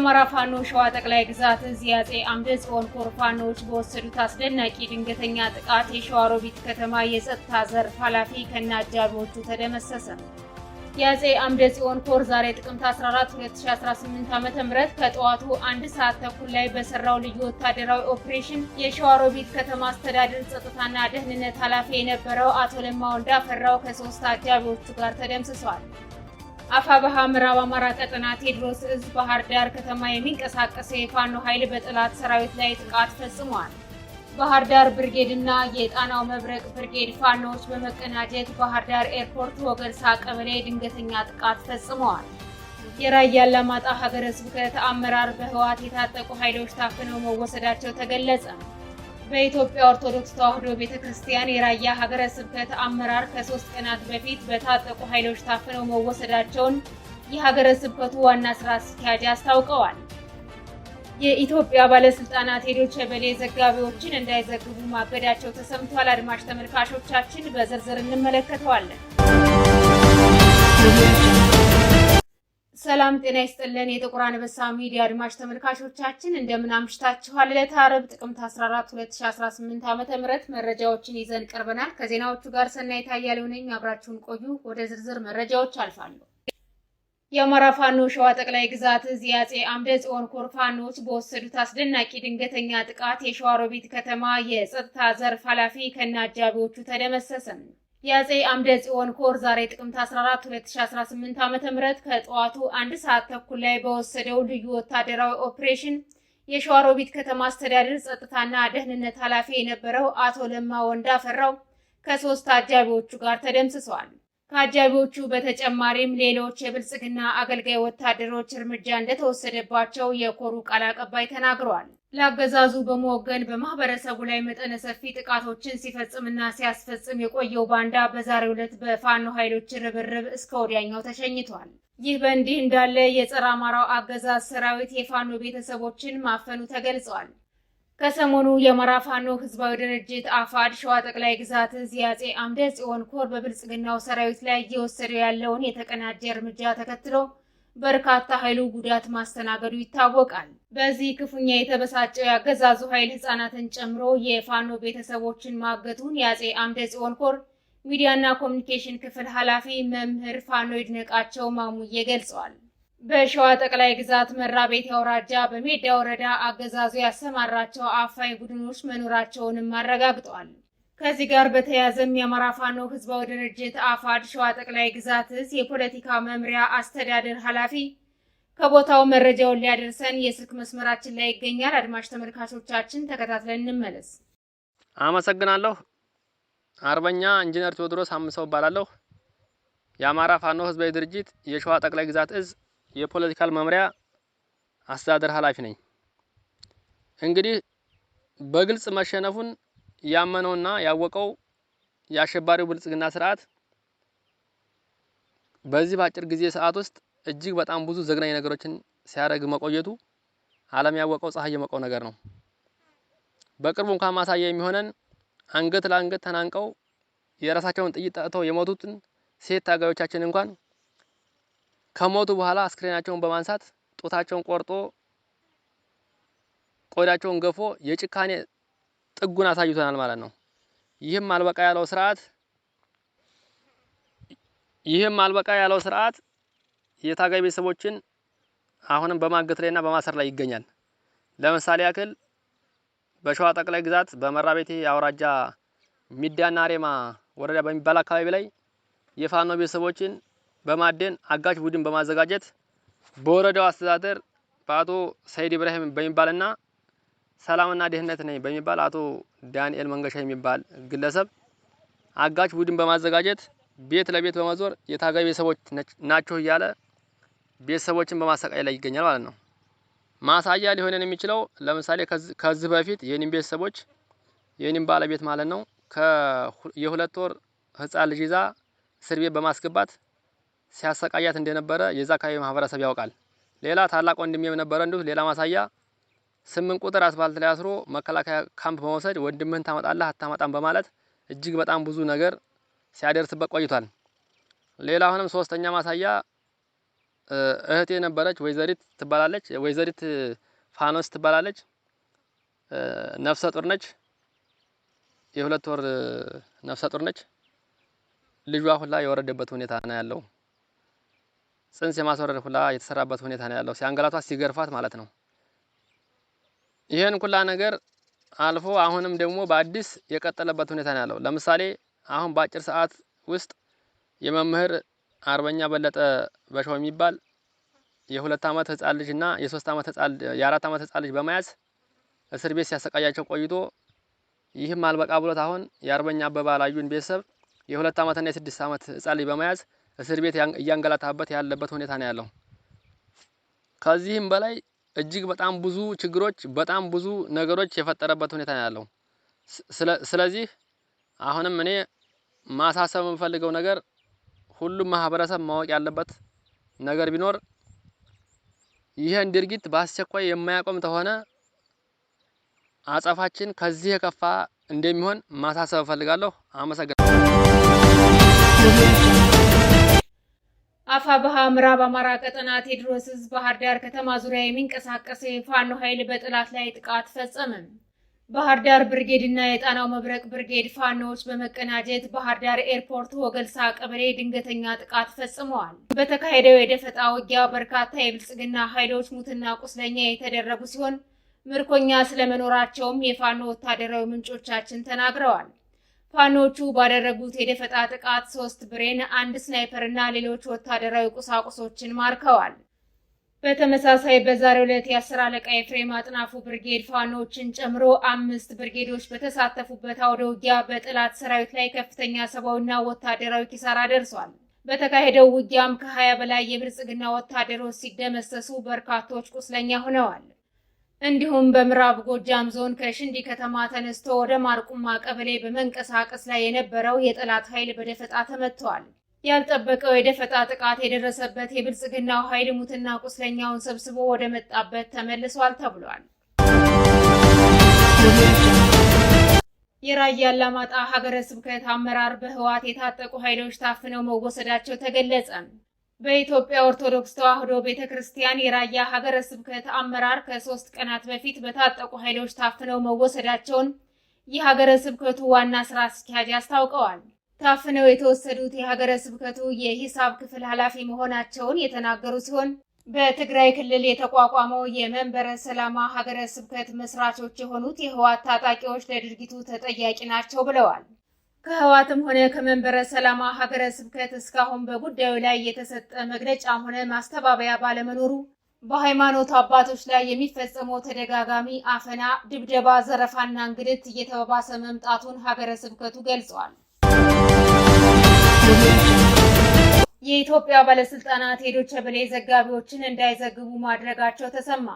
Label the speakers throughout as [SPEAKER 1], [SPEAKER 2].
[SPEAKER 1] የአማራ ፋኖ ሸዋ ጠቅላይ ግዛት እዝ አፄ አምደ ጽዮን ኮር ፋኖዎች በወሰዱት አስደናቂ ድንገተኛ ጥቃት የሸዋሮቢት ከተማ የጸጥታ ዘርፍ ኃላፊ ከነአጃቢዎቹ ተደመሰሰ። የአፄ አምደ ጽዮን ኮር ዛሬ ጥቅምት 14 2018 ዓ.ም ከጠዋቱ 1 ሰዓት ተኩል ላይ በሰራው ልዩ ወታደራዊ ኦፕሬሽን የሸዋሮቢት ከተማ አስተዳደር ጸጥታና ደህንነት ኃላፊ የነበረው አቶ ለማ ወንዳፈራው ከ3 አጃቢዎቹ ጋር ተደምስሷል። አፋባሃ ምዕራብ አማራ ቀጠና ቴዎድሮስ እዝ ባህር ዳር ከተማ የሚንቀሳቀሰው የፋኖ ኃይል በጠላት ሰራዊት ላይ ጥቃት ፈጽሟል። ባህር ዳር ብርጌድና የጣናው መብረቅ ብርጌድ ፋኖዎች በመቀናጀት ባህር ዳር ኤርፖርት ወገርሳ ቀበሌ ድንገተኛ ጥቃት ፈጽመዋል። የራያ አላማጣ ሀገረ ስብከት አመራር በህወሓት የታጠቁ ኃይሎች ታፍነው መወሰዳቸው ተገለጸ። በኢትዮጵያ ኦርቶዶክስ ተዋሕዶ ቤተክርስቲያን የራያ ሀገረ ስብከት አመራር ከ3 ቀናት በፊት በታጠቁ ኃይሎች ታፍነው መወሰዳቸውን የሀገረ ስብከቱ ዋና ስራ አስኪያጅ አስታውቀዋል። የኢትዮጵያ ባለስልጣናት ዶይቼ ቬለ ዘጋቢዎችን እንዳይዘግቡ ማገዳቸው ተሰምቷል። አድማጭ ተመልካቾቻችን በዝርዝር እንመለከተዋለን። ሰላም ጤና ይስጥልን። የጥቁር አንበሳ ሚዲያ አድማጭ ተመልካቾቻችን እንደምን አምሽታችኋል? ዕለተ ዓርብ ጥቅምት 14 2018 ዓ.ም መረጃዎችን ይዘን ቀርበናል። ከዜናዎቹ ጋር ሰናይት አያሌው ነኝ። አብራችሁን ቆዩ። ወደ ዝርዝር መረጃዎች አልፋለሁ። የአማራ ፋኖ ሸዋ ጠቅላይ ግዛት እዝ አፄ አምደ ጽዮን ኮር ፋኖዎች በወሰዱት አስደናቂ ድንገተኛ ጥቃት የሸዋሮቢት ከተማ የጸጥታ ዘርፍ ኃላፊ ከነአጃቢዎቹ ተደመሰሰ። የአፄ አምደ ጽዮን ኮር ዛሬ ጥቅምት 14 2018 ዓ.ም ከጠዋቱ 1 ሰዓት ተኩል ላይ በወሰደው ልዩ ወታደራዊ ኦፕሬሽን የሸዋሮቢት ከተማ አስተዳደር ጸጥታና ደህንነት ኃላፊ የነበረው አቶ ለማ ወንዳፈራው ከ3 አጃቢዎቹ ጋር ተደምስሰዋል። ከአጃቢዎቹ በተጨማሪም ሌሎች የብልጽግና አገልጋይ ወታደሮች እርምጃ እንደተወሰደባቸው የኮሩ ቃል አቀባይ ተናግረዋል። ለአገዛዙ በመወገን በማህበረሰቡ ላይ መጠነ ሰፊ ጥቃቶችን ሲፈጽምና ሲያስፈጽም የቆየው ባንዳ በዛሬው ዕለት በፋኖ ኃይሎች ርብርብ እስከ ወዲያኛው ተሸኝቷል። ይህ በእንዲህ እንዳለ የጸረ አማራው አገዛዝ ሰራዊት የፋኖ ቤተሰቦችን ማፈኑ ተገልጿል። ከሰሞኑ የአማራ ፋኖ ህዝባዊ ድርጅት አፋድ ሸዋ ጠቅላይ ግዛት እዝ አፄ አምደ ጽዮን ኮር በብልጽግናው ሰራዊት ላይ እየወሰደ ያለውን የተቀናጀ እርምጃ ተከትሎ በርካታ ኃይሉ ጉዳት ማስተናገዱ ይታወቃል። በዚህ ክፉኛ የተበሳጨው የአገዛዙ ኃይል ህፃናትን ጨምሮ የፋኖ ቤተሰቦችን ማገቱን የአፄ አምደ ጽዮን ኮር ሚዲያና ኮሚኒኬሽን ክፍል ኃላፊ መምህር ፋኖ ይድነቃቸው ማሙዬ ገልጸዋል። በሸዋ ጠቅላይ ግዛት መራቤቴ አውራጃ በሜዳ ወረዳ አገዛዙ ያሰማራቸው አፋኝ ቡድኖች መኖራቸውንም አረጋግጠዋል። ከዚህ ጋር በተያያዘም የአማራ ፋኖ ህዝባዊ ድርጅት አፋድ ሸዋ ጠቅላይ ግዛት እዝ የፖለቲካ መምሪያ አስተዳደር ኃላፊ ከቦታው መረጃውን ሊያደርሰን የስልክ መስመራችን ላይ ይገኛል። አድማጭ ተመልካቾቻችን ተከታትለን እንመለስ።
[SPEAKER 2] አመሰግናለሁ። አርበኛ ኢንጂነር ቴዎድሮስ አምሰው እባላለሁ። የአማራ ፋኖ ህዝባዊ ድርጅት የሸዋ ጠቅላይ ግዛት እዝ የፖለቲካል መምሪያ አስተዳደር ኃላፊ ነኝ። እንግዲህ በግልጽ መሸነፉን ያመነውና ያወቀው የአሸባሪው ብልጽግና ስርዓት በዚህ በአጭር ጊዜ ሰዓት ውስጥ እጅግ በጣም ብዙ ዘግናኝ ነገሮችን ሲያደርግ መቆየቱ ዓለም ያወቀው ፀሐይ የሞቀው ነገር ነው። በቅርቡ እንኳን ማሳያ የሚሆነን አንገት ለአንገት ተናንቀው የራሳቸውን ጥይት ጠጥተው የሞቱትን ሴት ታጋዮቻችን እንኳን ከሞቱ በኋላ አስክሬናቸውን በማንሳት ጡታቸውን ቆርጦ ቆዳቸውን ገፎ የጭካኔ ጥጉን አሳይቶናል ማለት ነው። ይህም አልበቃ ያለው ስርዓት የታጋይ ቤተሰቦችን አሁንም በማገት ላይና በማሰር ላይ ይገኛል። ለምሳሌ ያክል በሸዋ ጠቅላይ ግዛት በመራቤቴ አውራጃ ሚዳና አሬማ ወረዳ በሚባል አካባቢ ላይ የፋኖ ቤተሰቦችን በማደን አጋች ቡድን በማዘጋጀት በወረዳው አስተዳደር በአቶ ሰይድ ኢብራሂም በሚባልና ሰላምና ደህንነት ነኝ በሚባል አቶ ዳንኤል መንገሻ የሚባል ግለሰብ አጋች ቡድን በማዘጋጀት ቤት ለቤት በመዞር የታጋይ ቤተሰቦች ናቸው እያለ ቤተሰቦችን በማሰቃይ ላይ ይገኛል ማለት ነው። ማሳያ ሊሆነን የሚችለው ለምሳሌ ከዚህ በፊት የኔም ቤተሰቦች የኔም ባለቤት ማለት ነው የ2 ወር ህፃን ልጅ ይዛ እስር ቤት በማስገባት ሲያሰቃያት እንደነበረ የዛ አካባቢ ማህበረሰብ ያውቃል። ሌላ ታላቅ ወንድሜም ነበረ እንዲሁ ሌላ ማሳያ 8 ቁጥር አስፋልት ላይ አስሮ መከላከያ ካምፕ በመውሰድ ወንድምህን ታመጣለህ አታመጣም በማለት እጅግ በጣም ብዙ ነገር ሲያደርስበት ቆይቷል። ሌላ አሁንም ሶስተኛ ማሳያ እህቴ ነበረች፣ ወይዘሪት ትባላለች። ወይዘሪት ፋኖስ ትባላለች። ነፍሰ ጡር ነች። የ2 ወር ነፍሰ ጡር ነች። ልጇ ሁላ የወረደበት ሁኔታ ነው ያለው። ጽንስ የማስወረድ ሁላ የተሰራበት ሁኔታ ነው ያለው። ሲያንገላቷት ሲገርፋት ማለት ነው። ይሄን ሁላ ነገር አልፎ አሁንም ደግሞ በአዲስ የቀጠለበት ሁኔታ ነው ያለው። ለምሳሌ አሁን በአጭር ሰዓት ውስጥ የመምህር አርበኛ በለጠ በሻው የሚባል የ2 ዓመት ህፃን ልጅ እና የ3 ዓመት ህፃን የ4 ዓመት ህፃን ልጅ በመያዝ እስር ቤት ሲያሰቃያቸው ቆይቶ ይህም አልበቃ ብሎት አሁን የአርበኛ አበባ ላዩን ቤተሰብ የ2 ዓመት እና የ6 ዓመት ህፃን ልጅ በመያዝ እስር ቤት እያንገላታበት ያለበት ሁኔታ ነው ያለው። ከዚህም በላይ እጅግ በጣም ብዙ ችግሮች በጣም ብዙ ነገሮች የፈጠረበት ሁኔታ ነው ያለው። ስለዚህ አሁንም እኔ ማሳሰብ የምፈልገው ነገር ሁሉም ማህበረሰብ ማወቅ ያለበት ነገር ቢኖር ይሄን ድርጊት በአስቸኳይ የማያቆም ተሆነ አጸፋችን ከዚህ የከፋ እንደሚሆን ማሳሰብ እፈልጋለሁ። አመሰግናለሁ።
[SPEAKER 1] አፋብኃ ምዕራብ አማራ ቀጠና ቴዎድሮስ ዕዝ ባህር ዳር ከተማ ዙሪያ የሚንቀሳቀስ የፋኖ ኃይል በጠላት ላይ ጥቃት ፈጸመ። ባህር ዳር ብርጌድ እና የጣናው መብረቅ ብርጌድ ፋኖዎች በመቀናጀት ባህር ዳር ኤርፖርት ወገልሳ ቀበሌ ድንገተኛ ጥቃት ፈጽመዋል። በተካሄደው የደፈጣ ውጊያ በርካታ የብልጽግና ኃይሎች ሙትና ቁስለኛ የተደረጉ ሲሆን ምርኮኛ ስለመኖራቸውም የፋኖ ወታደራዊ ምንጮቻችን ተናግረዋል። ፋኖቹ ባደረጉት የደፈጣ ጥቃት 3 ብሬን፣ 1 ስናይፐር እና ሌሎች ወታደራዊ ቁሳቁሶችን ማርከዋል። በተመሳሳይ በዛሬው ዕለት የ10 አለቃ ኤፍሬም አጥናፉ ብርጌድ ፋኖችን ጨምሮ 5 ብርጌዶች በተሳተፉበት አውደ ውጊያ በጠላት ሰራዊት ላይ ከፍተኛ ሰብአዊና ወታደራዊ ኪሳራ ደርሷል። በተካሄደው ውጊያም ከ20 በላይ የብልጽግና ወታደሮች ሲደመሰሱ በርካቶች ቁስለኛ ሆነዋል። እንዲሁም በምዕራብ ጎጃም ዞን ከሽንዲ ከተማ ተነስቶ ወደ ማርቁማ ቀበሌ በመንቀሳቀስ ላይ የነበረው የጠላት ኃይል በደፈጣ ተመቷል። ያልጠበቀው የደፈጣ ጥቃት የደረሰበት የብልጽግናው ኃይል ሙትና ቁስለኛውን ሰብስቦ ወደ መጣበት ተመልሷል ተብሏል። የራያ አላማጣ ሀገረ ስብከት አመራር በህወሓት የታጠቁ ኃይሎች ታፍነው መወሰዳቸው ተገለጸ። በኢትዮጵያ ኦርቶዶክስ ተዋሕዶ ቤተክርስቲያን የራያ ሀገረ ስብከት አመራር ከ3 ቀናት በፊት በታጠቁ ኃይሎች ታፍነው መወሰዳቸውን የሀገረ ስብከቱ ዋና ስራ አስኪያጅ አስታውቀዋል። ታፍነው የተወሰዱት የሀገረ ስብከቱ የሂሳብ ክፍል ኃላፊ መሆናቸውን የተናገሩ ሲሆን በትግራይ ክልል የተቋቋመው የመንበረ ሰላማ ሀገረ ስብከት መስራቾች የሆኑት የህወሓት ታጣቂዎች ለድርጊቱ ተጠያቂ ናቸው ብለዋል። ከህወሓትም ሆነ ከመንበረ ሰላማ ሀገረ ስብከት እስካሁን በጉዳዩ ላይ የተሰጠ መግለጫም ሆነ ማስተባበያ ባለመኖሩ በሃይማኖት አባቶች ላይ የሚፈጸመው ተደጋጋሚ አፈና፣ ድብደባ፣ ዘረፋና እንግልት እየተባባሰ መምጣቱን ሀገረ ስብከቱ ገልጸዋል። የኢትዮጵያ ባለስልጣናት የዶይቼ ቬለ ዘጋቢዎችን እንዳይዘግቡ ማድረጋቸው ተሰማ።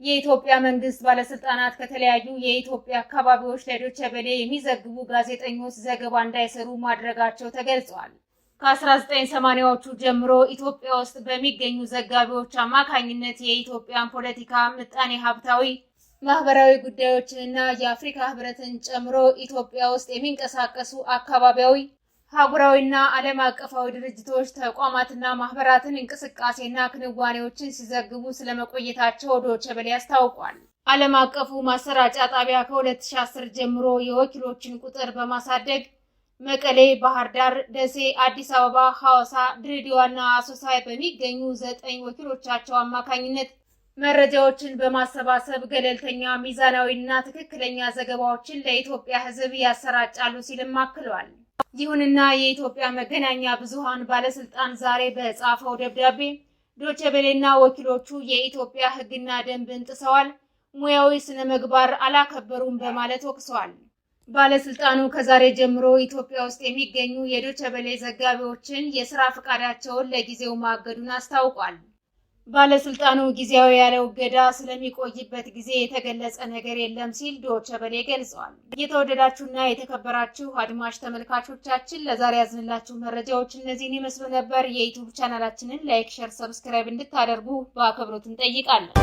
[SPEAKER 1] የኢትዮጵያ መንግስት ባለስልጣናት ከተለያዩ የኢትዮጵያ አካባቢዎች ለዶይቼ ቬለ የሚዘግቡ ጋዜጠኞች ዘገባ እንዳይሰሩ ማድረጋቸው ተገልጿል። ከ1980ዎቹ ጀምሮ ኢትዮጵያ ውስጥ በሚገኙ ዘጋቢዎች አማካኝነት የኢትዮጵያን ፖለቲካ፣ ምጣኔ ሀብታዊ፣ ማህበራዊ ጉዳዮችንና የአፍሪካ ህብረትን ጨምሮ ኢትዮጵያ ውስጥ የሚንቀሳቀሱ አካባቢያዊ፣ ሀገራዊና ዓለም አቀፋዊ ድርጅቶች፣ ተቋማትና ማህበራትን እንቅስቃሴና ክንዋኔዎችን ሲዘግቡ ስለመቆየታቸው ዶይቼ ቬለ አስታውቋል። ዓለም አቀፉ ማሰራጫ ጣቢያ ከ2010 ጀምሮ የወኪሎችን ቁጥር በማሳደግ መቀሌ፣ ባህር ዳር፣ ደሴ፣ አዲስ አበባ፣ ሐዋሳ፣ ድሬዳዋና አሶሳ በሚገኙ 9 ወኪሎቻቸው አማካኝነት መረጃዎችን በማሰባሰብ ገለልተኛ፣ ሚዛናዊና ትክክለኛ ዘገባዎችን ለኢትዮጵያ ሕዝብ ያሰራጫሉ ሲልም አክሏል። ይሁንና የኢትዮጵያ መገናኛ ብዙሃን ባለስልጣን ዛሬ በጻፈው ደብዳቤ ዶይቼ ቬለና ወኪሎቹ የኢትዮጵያ ሕግና ደንብን ጥሰዋል፣ ሙያዊ ስነ ምግባር አላከበሩም በማለት ወቅሰዋል። ባለስልጣኑ ከዛሬ ጀምሮ ኢትዮጵያ ውስጥ የሚገኙ የዶይቼ ቬለ ዘጋቢዎችን የሥራ ፈቃዳቸውን ለጊዜው ማገዱን አስታውቋል። ባለስልጣኑ ጊዜያዊ ያለው እገዳ ስለሚቆይበት ጊዜ የተገለጸ ነገር የለም ሲል ዶይቼ ቬለ ገልጿል። የተወደዳችሁና የተከበራችሁ አድማጭ ተመልካቾቻችን ለዛሬ ያዝንላችሁ መረጃዎች እነዚህን ይመስሉ ነበር። የዩቲዩብ ቻናላችንን ላይክ፣ ሼር፣ ሰብስክራይብ እንድታደርጉ በአክብሮት እንጠይቃለን።